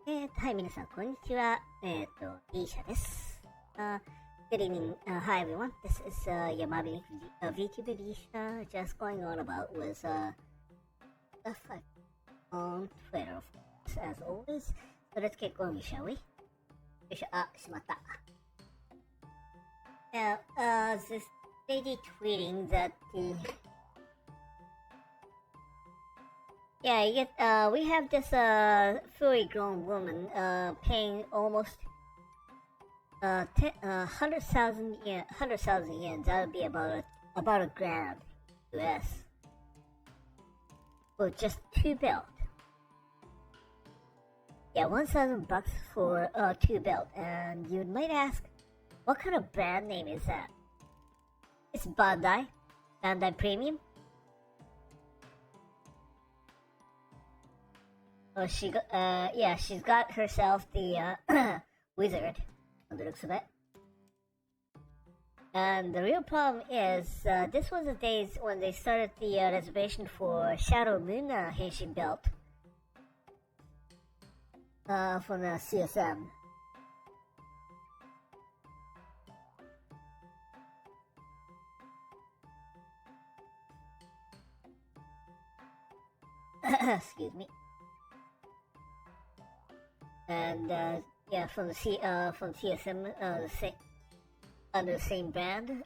はい、皆さん、こんにちは。リーシャです。Good evening. Hi, everyone. This is Yamabi VTuber Risha. Just going on about with stuff on Twitter, of course, as always. So let's get going, shall we? よいしょ、あ、しまった。Now, this lady tweeting that we have this fully grown woman paying almost 100,000 yen. 100,000 yen. That would be about a grand US. For just 2 belt. Yeah, 1,000 bucks for 2 belt. And you might ask, what kind of brand name is that? It's Bandai Premium. Oh, she's got herself the wizard on the looks of it. And the real problem is, this was the days when they started the reservation for Shadow Moon Henshin belt from the CSM. Excuse me. And from TSM, under the same brand.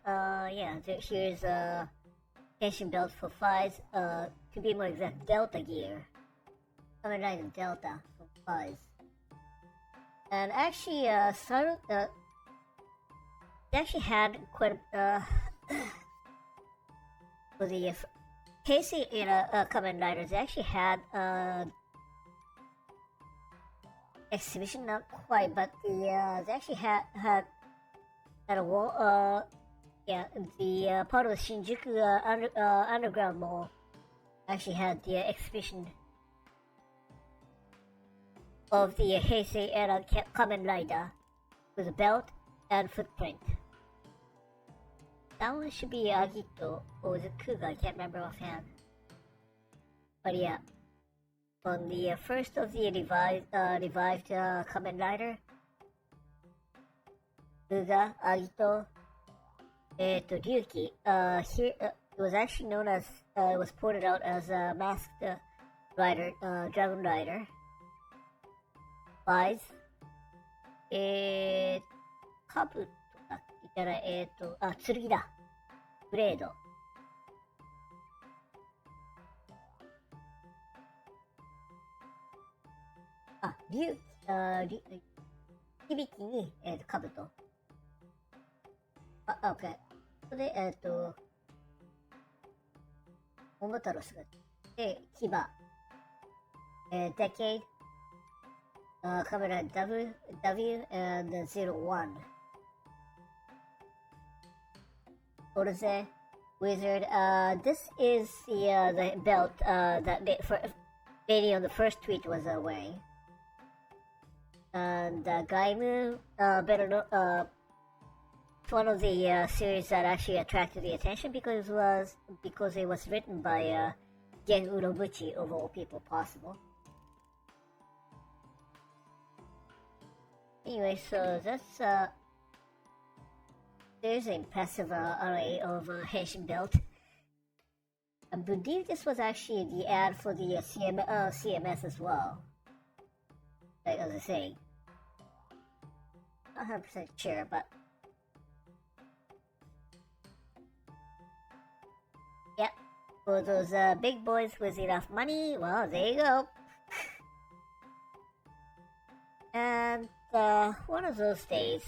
Here's Henshin belt for Flies. To be more exact, Delta gear. Kamen Rider Delta for Flies. And actually, they actually had quite for the Casey era Kamen Riders. They actually had exhibition, not quite, but they actually had a wall. The part of the Shinjuku underground mall actually had the exhibition of the Heisei era Kamen Rider with a belt and footprint. That one should be Agito, or was it Kuga? I can't remember offhand. But yeah. On the first of the revived Kamen Rider, Kuga, Agito, Ryuki. Here it was actually known as it was ported out as a masked rider, Dragon Rider. Flies. Kabu とか言ったら剣だ。ブレード。響きに、兜。OK。それで、桃太郎姿。で、牙。Decade。カメラ W and 01. Orze, Wizard. This is the belt that lady on the first tweet was wearing. And Gaimu, better know, it's one of the series that actually attracted the attention because it was written by Gen Urobuchi, of all people possible. Anyway, so that's there's an impressive array of Henshin belt. I believe this was actually the ad for the CMS as well. Like I was saying, not 100% sure, but yeah, for those big boys with enough money, well, there you go. And one of those days,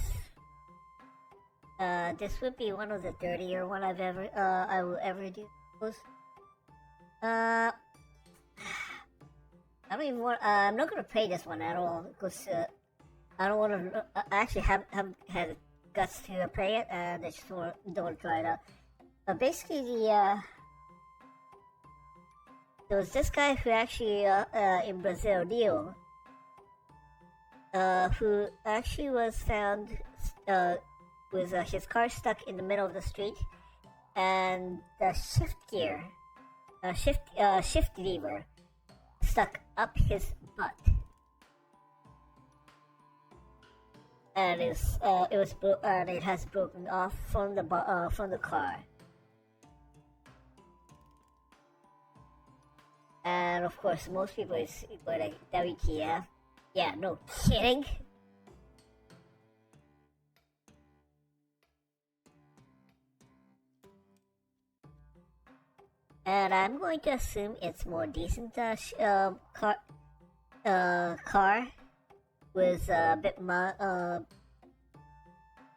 this would be one of the dirtier one I will ever do. I don't even want. I'm not gonna play this one at all because I don't want to. I actually haven't had guts to play it, and I just don't want to try it out. Basically, there was this guy who actually in Brazil, Rio, who actually was found with his car stuck in the middle of the street, and the shift lever stuck up his butt. and it has broken off from the car. And of course, most people is go like WTF. Yeah, no kidding. And I'm going to assume it's more decent car with a bit more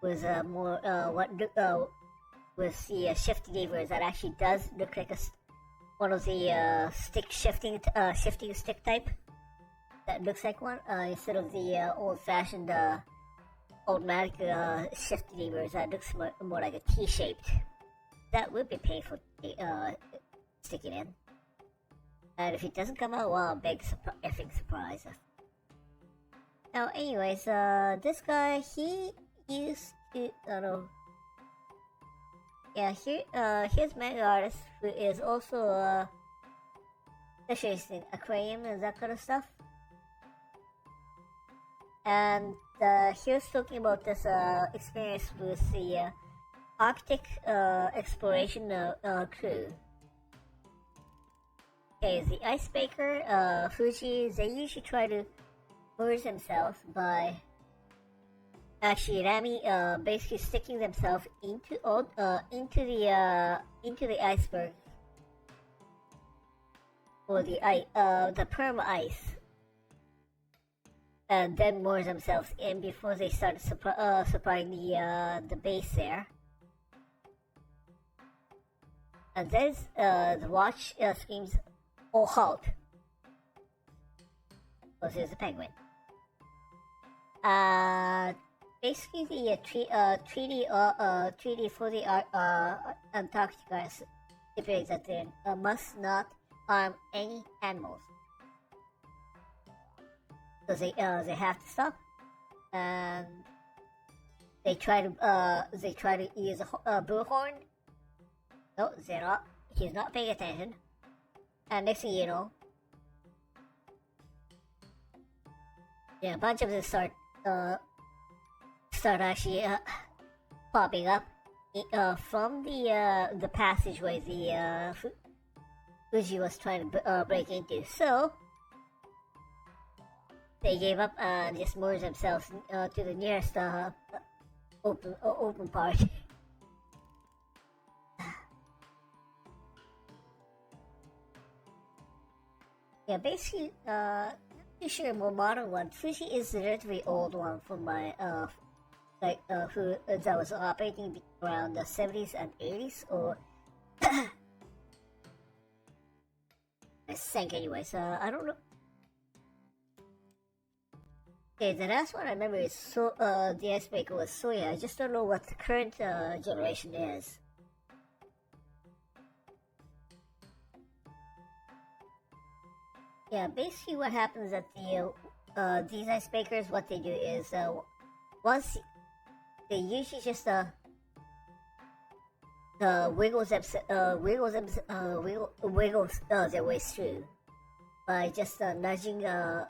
with the shifting levers that actually does look like one of the stick shifting stick type that looks like one instead of the old-fashioned automatic shifting levers that looks more like a T-shaped. That would be painful sticking in. And if it doesn't come out, well, big effing surprise. Now, anyways, this guy, he used to, I don't know. Yeah, here's manga artist who is also specialist in aquarium and that kind of stuff. And here's talking about this experience with the Arctic exploration crew. Okay, the icebreaker, Fuji, they usually try to lure themselves by actually basically sticking themselves into the iceberg or the perma ice, and then moor themselves in before they start supplying the base there. And then the watch screams, "Oh, halt!" Because there's a penguin. Basically, the treaty for the Antarctica stipulates that they must not harm any animals. So they have to stop, and they try to use a bullhorn. No, they're not. He's not paying attention. And next thing you know, yeah, a bunch of them start actually popping up from the passageway the Fuji was trying to break into. So they gave up and just moored themselves to the nearest open part. Yeah, basically, not too sure a more modern one. Fuji is the relatively old one from my who that was operating around the 70s and 80s, or I think anyways. I don't know. Okay, the last one I remember is the icebreaker was Soya. I just don't know what the current generation is. Yeah, basically what happens at these icebreakers, what they do is once they usually just wiggles their way through by just nudging the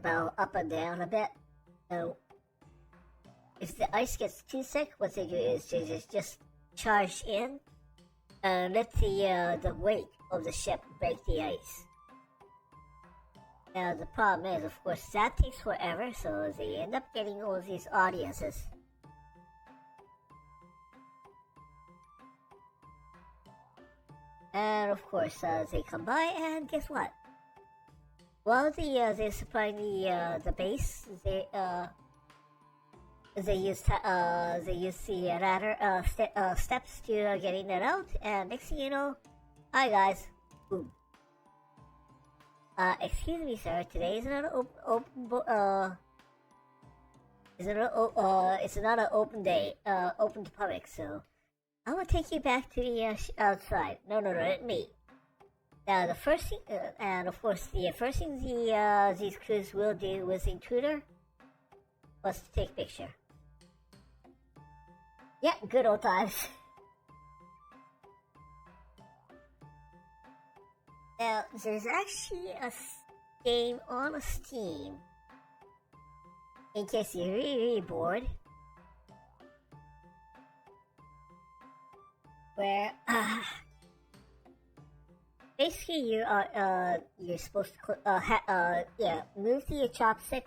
bow up and down a bit. If the ice gets too thick, what they do is they just charge in and let the weight of the ship break the ice. Now the problem is, of course, that takes forever, so they end up getting all these audiences. And of course, they come by, and guess what? While they're supplying the base, they use the ladder steps to getting it out, and next thing you know, hi guys, boom. Excuse me, sir. Today is not an it's not an open day, open to public. So I will take you back to the outside. No, not me. Now the first thing, and of course the first thing these crews will do with the intruder was to take a picture. Yeah, good old times. Now, there's actually a game on Steam in case you're really bored, where basically you're supposed to move the chopstick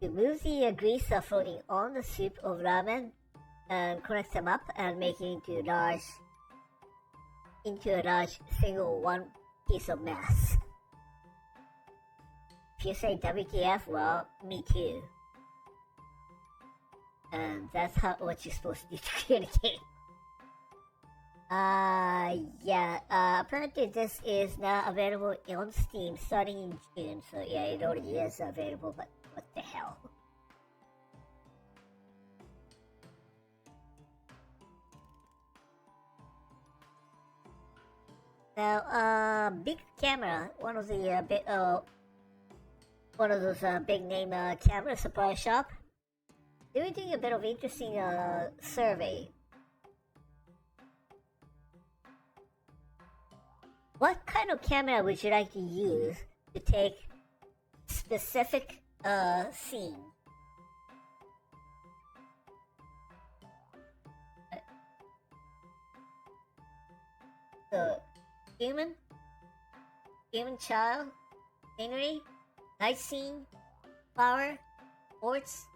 to move the grease floating on the soup of ramen and connect them up and make it into a large single one piece of mass. If you say WTF, well, me too. And that's what you're supposed to do to communicate. Apparently this is now available on Steam starting in June, so yeah, it already is available, but what the hell? Now, Big Camera, one of those big name camera supply shop, they were doing a bit of interesting survey. What kind of camera would you like to use to take specific scene? So, human child, scenery, night scene, flower, sports,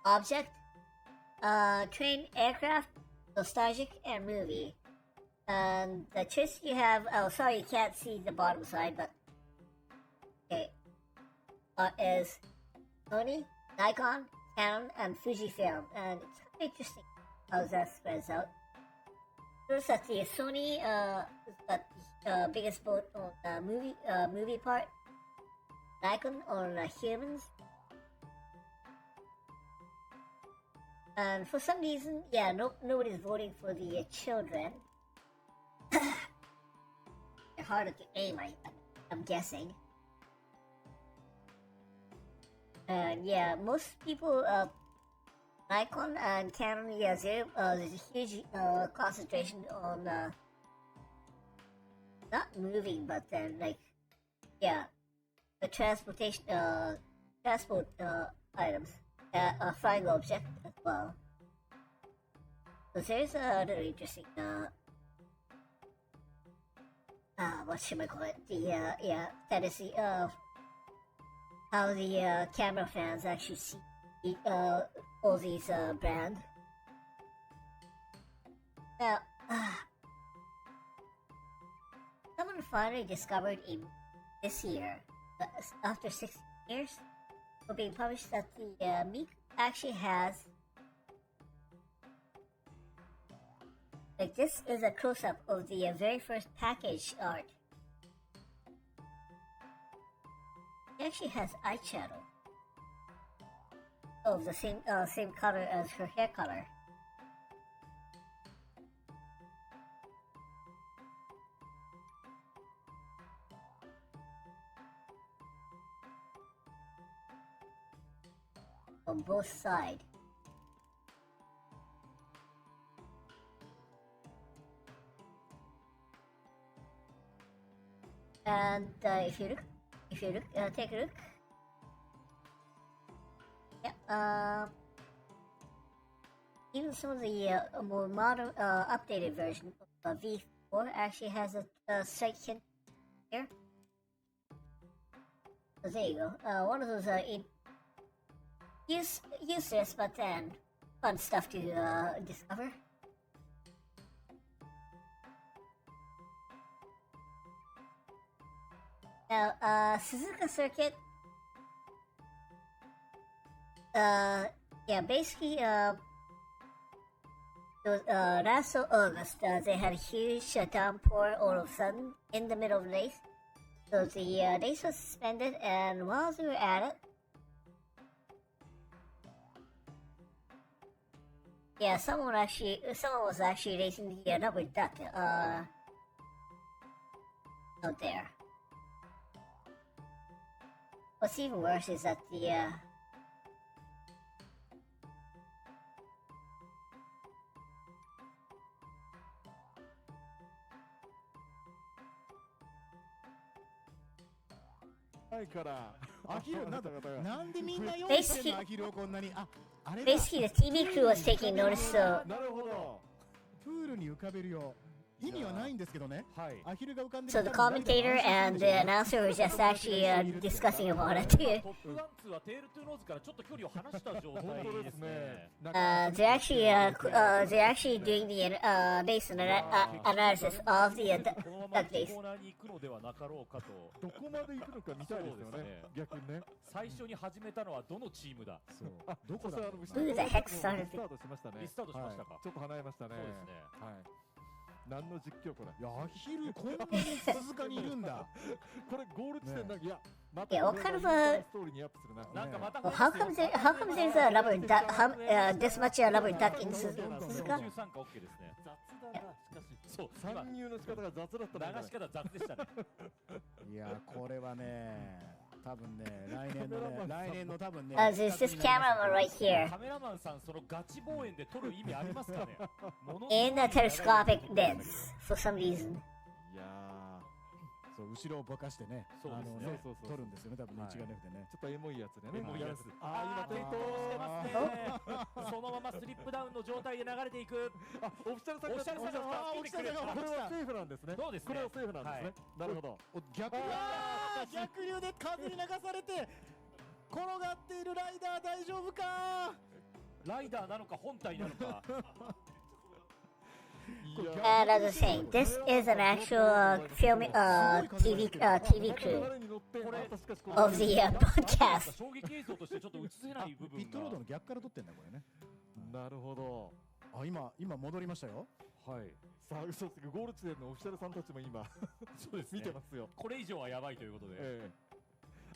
object, train, aircraft, nostalgic, and movie. And the choice you have, oh sorry you can't see the bottom side, but okay, is Sony, Nikon, Canon, and Fujifilm. And it's kind of interesting how that spreads out. First at the Sony, is got the biggest boat on movie part. Nikon on humans. And for some reason, yeah, nobody's voting for the children. They're harder to aim, I'm guessing. And yeah, most people, Nikon and Canon, yeah, there's a huge concentration on not moving, but then like, yeah, the transport items, flying object as well. So there's another interesting whatchamacallit, the fantasy of how the camera fans actually see all these brands. Now, someone finally discovered this year, after 6 years, for being published, that the Meek actually has. Like, this is a close-up of the very first package art. It actually has eyeshadow of the same color as her hair color. On both sides. And if you look, take a look. Yeah. Even some of the more modern, updated version of V4 actually has a strike hint here. So there you go. One of those useless but then fun stuff to discover. Now, Suzuka Circuit, yeah, basically, last August, they had a huge downpour all of a sudden in the middle of the race. So the race was suspended, and while we were at it, yeah, someone was actually racing the rubber duck, out there. What's even worse is that the 前からアヒルなんだ方々がなんでみんな用意してんのアヒルをこんなにあれだ Basically, the TV crew was taking notice, so なるほど。プールに浮かべるよ意味はないんですけどねはい。アヒルが浮かんで so the commentator and the announcer were just actually discussing about it. トップガン2はテールトゥーノーズからちょっと距離を離した状態本当でですすねね。。They're actually doing the based analysis of the このまま duck days. コーナーに行くのではなかろうかと。どこまで行くのか見たいですよねそうですね。逆にね。最初に始めたのはどのチームだ。そうあ、どこだそしてWho the heck started it? スタートしましたね。リスタートしましたかはいちょっと離れましたね。そうですね。はい。何の実況これ。いやアヒルこんなに鈴鹿にいるんだこれゴール地点なんかいや。ま Yeah, what kind of a- ストーリーにアップするな。なんかまた Well, how come there's a rubber duck? This much rubber duck in Suzuka? 中参加 OK ですね。雑だな。しかし。そう、今参入の仕方が雑だったんだね流し方雑でしたね。いやこれはね多分ね来年の多分ね There's this cameraman right here カメラマンさん、そのガチ望遠で撮る意味ありますかね。ものすごい in the telescopic lens for some reason. いやそう後ろをぼかしてねそうですねそう撮るんですよね多分ねはい一眼レフでねちょっとエモいやつでね。エモいやつ。あー、今転倒してますね。そのままスリップダウンの状態で流れていく。あ、オフィシャルさんオフィシャルさんがあーオフィシャルさんがこれはセーフなんですね。そうですねこれはセーフなんですね。なるほど。お逆流逆流で風に流されて転がっているライダー大丈夫かライダーなのか本体なのか。And as I was saying, this is an actual TV crew of the broadcast. 衝撃映像としてちょっと映せない部分ピットロードが。の逆から撮ってんだこれねなるほど。あ今戻りましたよはい。さあ、嘘つくゴール地点のオフィシャルさんたちも今そうですね見てますよ。これ以上はやばいということで。ええ。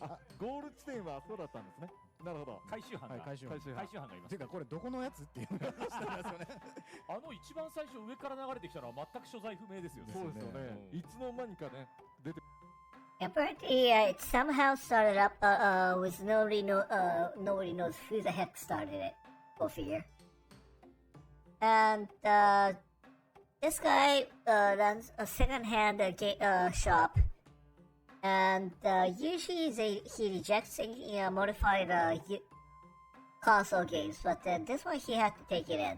あ、ゴール地点はそうだったんですね。なるほど。回収班が、はい回収班回収回収班がいますていう。かこれどこのやつっていう話なんですよねあの一番最初上から流れてきたのは全く所在不明ですよね。そうですよね。いつの間にかね、出て Apparently, it somehow started up with nobody knows who the heck started it. Go figure. And this guy runs a second-hand shop, and usually he rejects modified console games, but this one he had to take it in.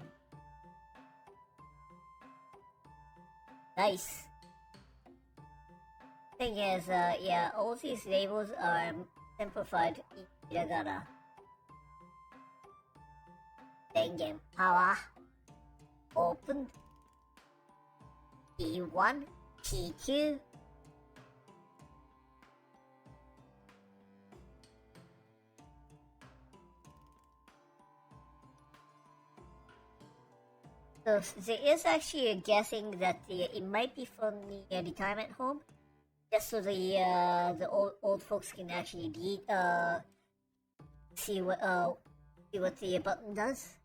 Nice. Thing is, yeah, all these labels are simplified hiragana. Dengen power. Open. P1, P2. So there is actually a guessing that it might be from the retirement home, just so the old folks can actually see what the button does.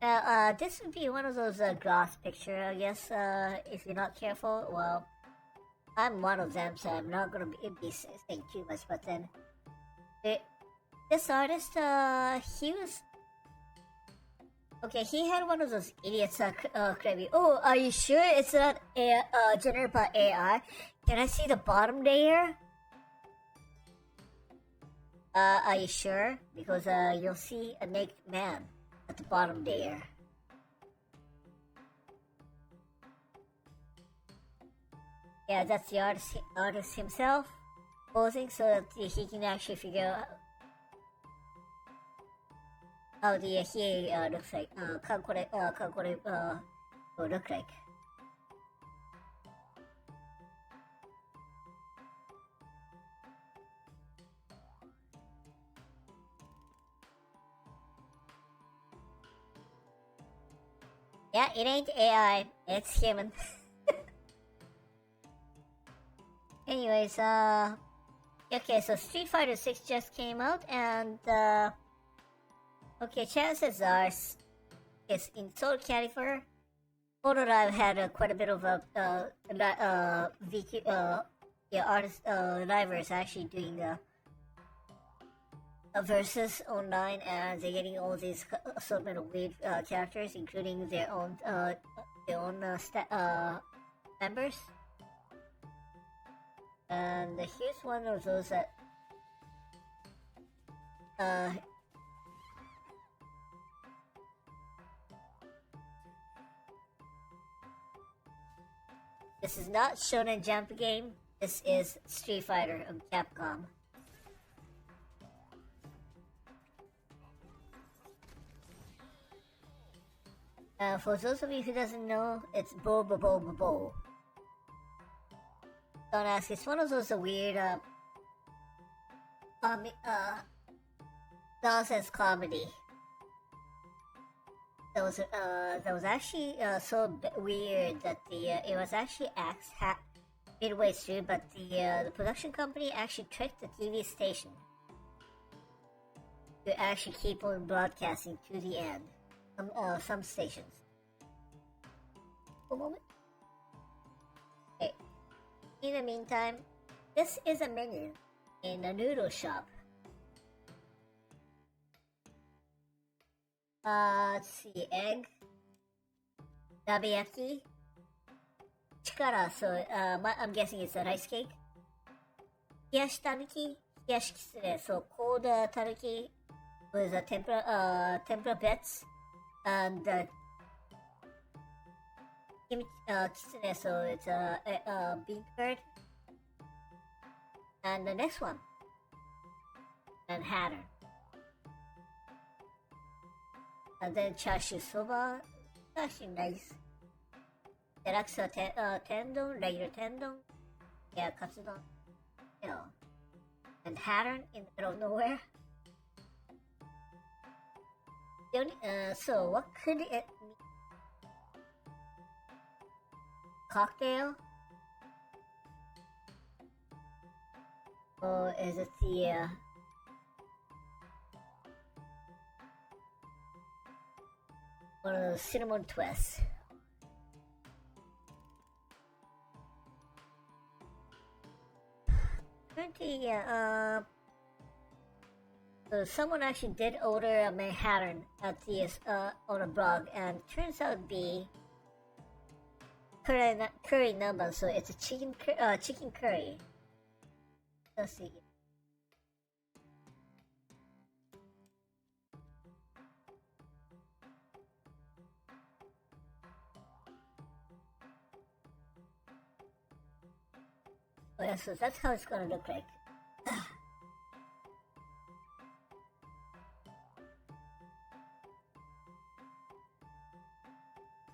Now, this would be one of those gloss picture, I guess. If you're not careful, well, I'm one of them, so I'm not gonna be saying too much. But then, this artist, he was. Okay, he had one of those idiots, Krabby. Oh, are you sure it's not generated by AI? Can I see the bottom layer? Are you sure? Because, you'll see a naked man at the bottom layer. Yeah, that's the artist himself posing so that he can actually figure out how the he looks like. これwill look like. Yeah, it ain't AI, it's human. Anyways, okay, so Street Fighter 6 just came out, and okay, chances are it's in Soul Calibur. Photoline had quite a bit of artist livers actually doing a versus online, and they're getting all these assortment of weird characters, including their own members. And here's one of those that this is not Shonen Jump game. This is Street Fighter of Capcom. For those of you who doesn't know, it's Bo Bo Bo Bo Bo. Don't ask. It's one of those weird nonsense comedy. That was actually so weird that it was actually midway through, but the production company actually tricked the TV station to actually keep on broadcasting to the end. Some stations. One moment. Okay. In the meantime, this is a menu in a noodle shop. Let's see, egg, nabeyaki, chikara, so I'm guessing it's a rice cake. Hiyashi tanuki, hiyashi kitsune, so cold tanuki with a tempura bits, and kitsune, so it's a bean curd. And the next one, Manhattan. And then chashu soba, actually nice. Deraksa tendon, regular tendon, yeah, katsudon, you know. Manhattan in the middle of nowhere. The only, so what could it mean? Cocktail? Or is it the one of those cinnamon twists? Apparently, yeah, so someone actually did order a Manhattan at the on a blog, and turns out to be curry number. So it's a chicken curry. Let's see. Oh yeah, so that's how it's gonna look like.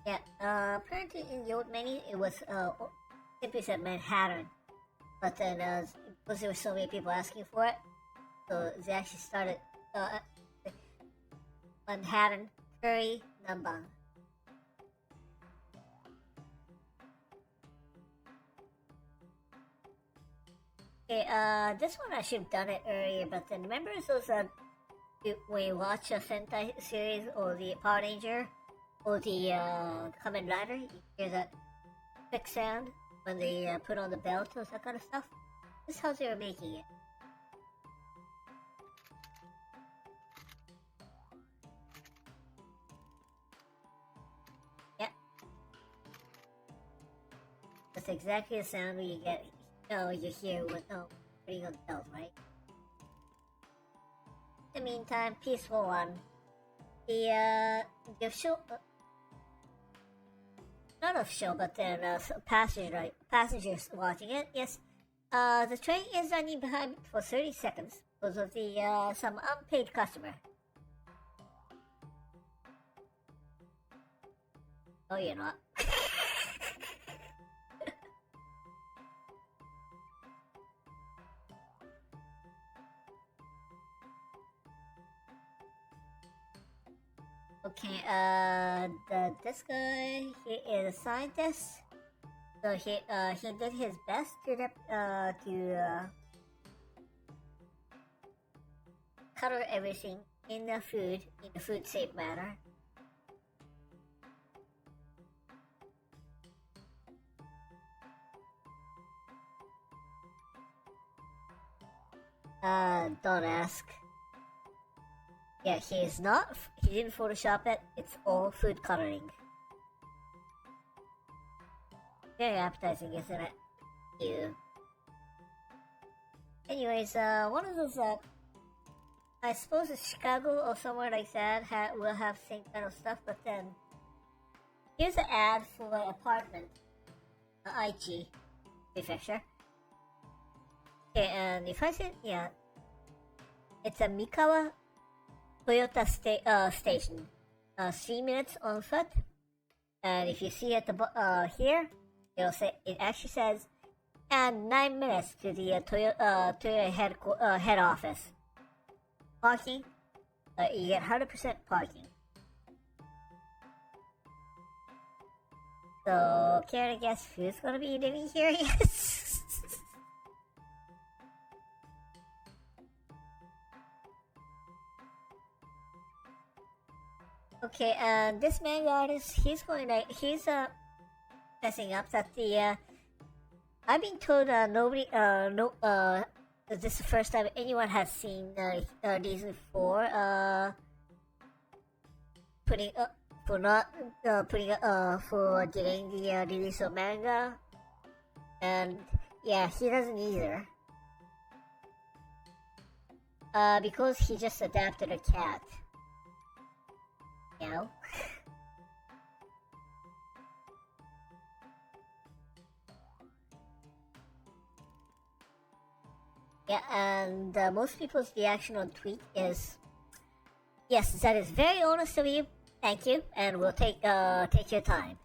Yeah, apparently in the old menu it was simply said Manhattan, but then because there were so many people asking for it, so they actually started Manhattan curry nambang. Okay, this one I should have done it earlier, but then remember those when you watch a Sentai series or the Power Ranger or the Kamen Rider, you hear that click sound when they put on the belt or that kind of stuff? This is how they were making it. Yeah. That's exactly the sound when you get, you hear with putting on the belt, right? In the meantime, peaceful one. The show, not a show, but then passengers watching it. Yes, the train is running behind for 30 seconds because of the some unpaid customer. Oh, you're not. Okay, this guy, he is a scientist, so he did his best to color everything in the food safe manner. Don't ask. Yeah, he didn't Photoshop it, it's all food coloring. Very appetizing, isn't it? Ew. Anyways, one of those, I suppose it's Chicago or somewhere like that, will have same kind of stuff, but then here's an ad for an apartment, Aichi Prefecture. Okay, and if I say, yeah, it's a Mikawa Toyota station. 3 minutes on foot. And if you see at the here, it actually says, and 9 minutes to the Toyota head office. Parking, you get 100% parking. So, care to guess who's gonna be living here? Yes. Okay, and this manga artist, he's messing up that I've been told nobody, this is the first time anyone has seen these before. Putting up for not for getting the release of manga, and yeah, he doesn't either. Because he just adapted a cat. You know? Yeah, and most people's reaction on tweet is, yes, that is very honest of you. Thank you, and we'll take your time.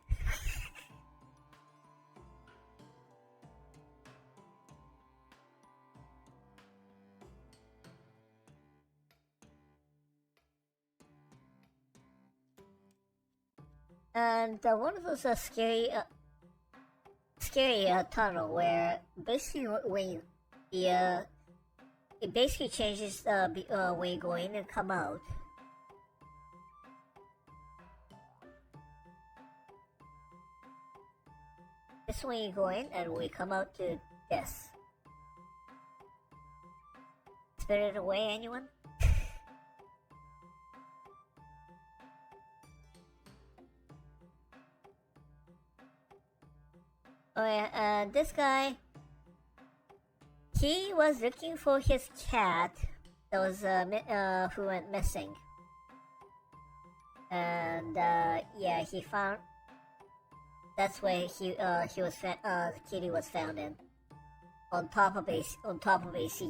And one of those scary tunnel where basically when it basically changes when you go in and come out. This when you go in and we come out to this. Spirited Away, anyone? Oh yeah, this guy, he was looking for his cat that was who went missing, and yeah, he found. That's where he was Kitty was found in, on top of AC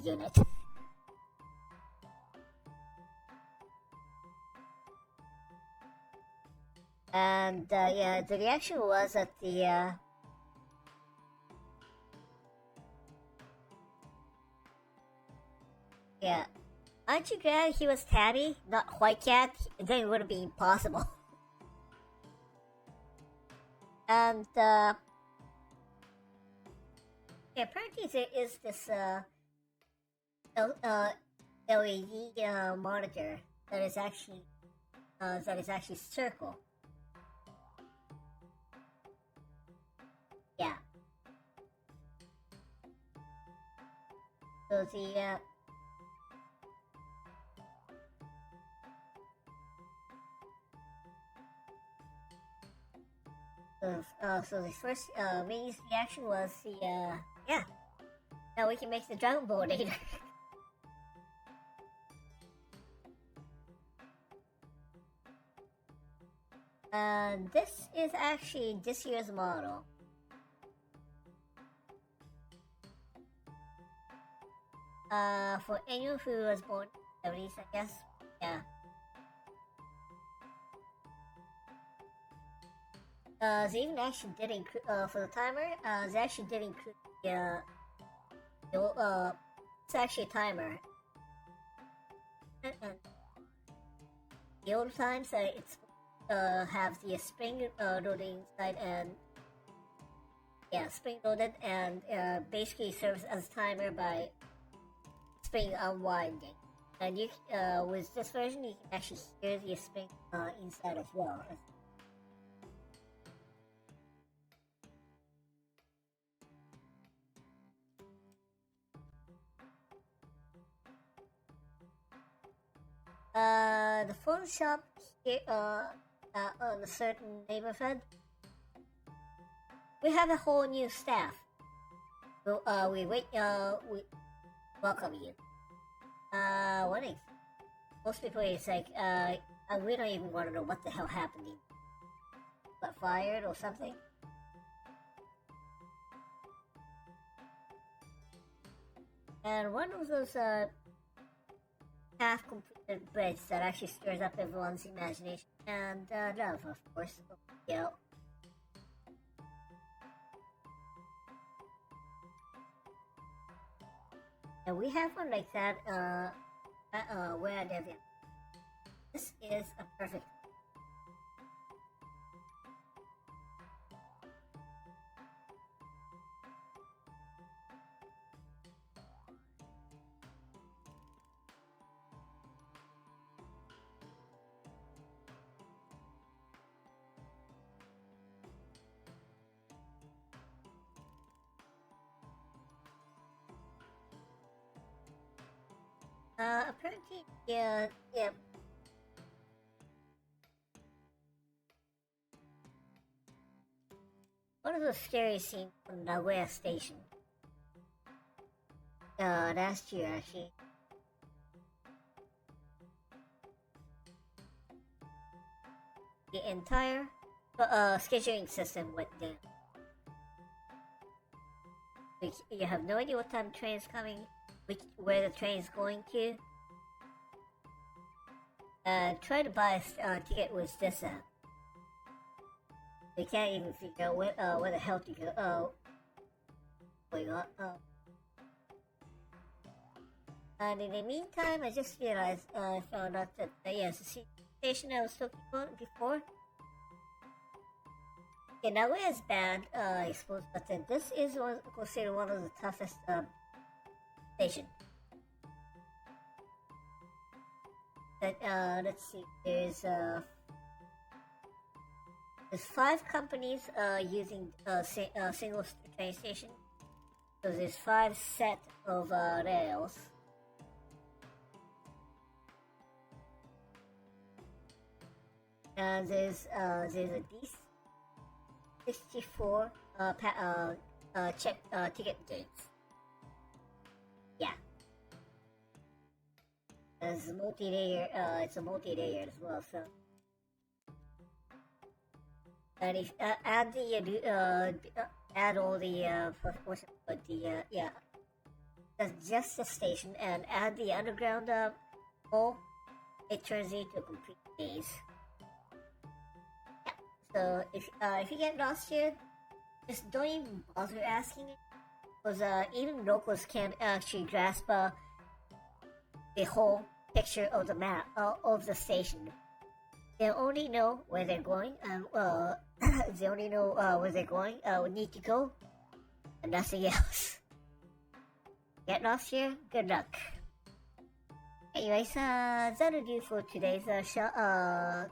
unit. And yeah, the reaction was that the yeah, aren't you glad he was Tabby, not White Cat? Then it would have been impossible. And yeah, apparently there is this LED monitor that is actually circle. Yeah. So the so the first Minnie's reaction was the yeah. Now we can make the Dragon Ball later. This is actually this year's model. For anyone who was born in the 70s, I guess. Yeah. They even actually did include, for the timer, they actually did include it's actually a timer. The old times, it's, have the spring loaded inside and, yeah, spring loaded and, basically serves as a timer by spring unwinding. And you, with this version, you can actually hear the spring, inside as well. The phone shop here, on a certain neighborhood, we have a whole new staff. So, we welcome you. What if most people it's like, we don't even want to know what the hell happened. Got fired or something? And one of those, half-completed breads that actually stirs up everyone's imagination and love, of course. Yeah. And we have one like that, where I live in. This is a perfect. Apparently, yeah. One of the scariest scenes from Nagoya Station. Last year, actually. The entire scheduling system went down. You have no idea what time the train is coming, where the train is going to. Try to buy a ticket with this app. They can't even figure out where the hell to go. Oh, going on. Oh. And in the meantime, I just realized I found out that yes, the station I was talking about before. Okay, Nagoya is bad, I suppose, but then this is considered one of the toughest stations. But let's see, there's 5 companies using single train station. So there's 5 set of rails. And there's a D64 ticket gates. Yeah. It's multi-layer. It's a multi-layer as well. So, and if add the add all the that's just the station, and add the underground hole, it turns into a complete maze. So if you get lost here, just don't even bother asking it, because even locals can't actually grasp the whole picture of the map of the station. They only know where they're going, and they only know where they're going, need to go, and nothing else. Get lost here? Good luck. Anyways, that'll do for today's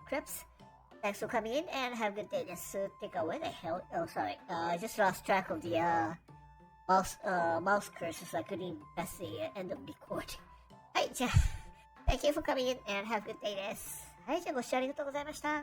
Crips. Thanks for coming in and have a good day. Just think out where the hell. Oh, sorry. I just lost track of the mouse cursor, so I couldn't even press the end of the recording. はい、じゃあ、Thank you for coming in and have a good day です。はい、じゃあご視聴ありがとうございました。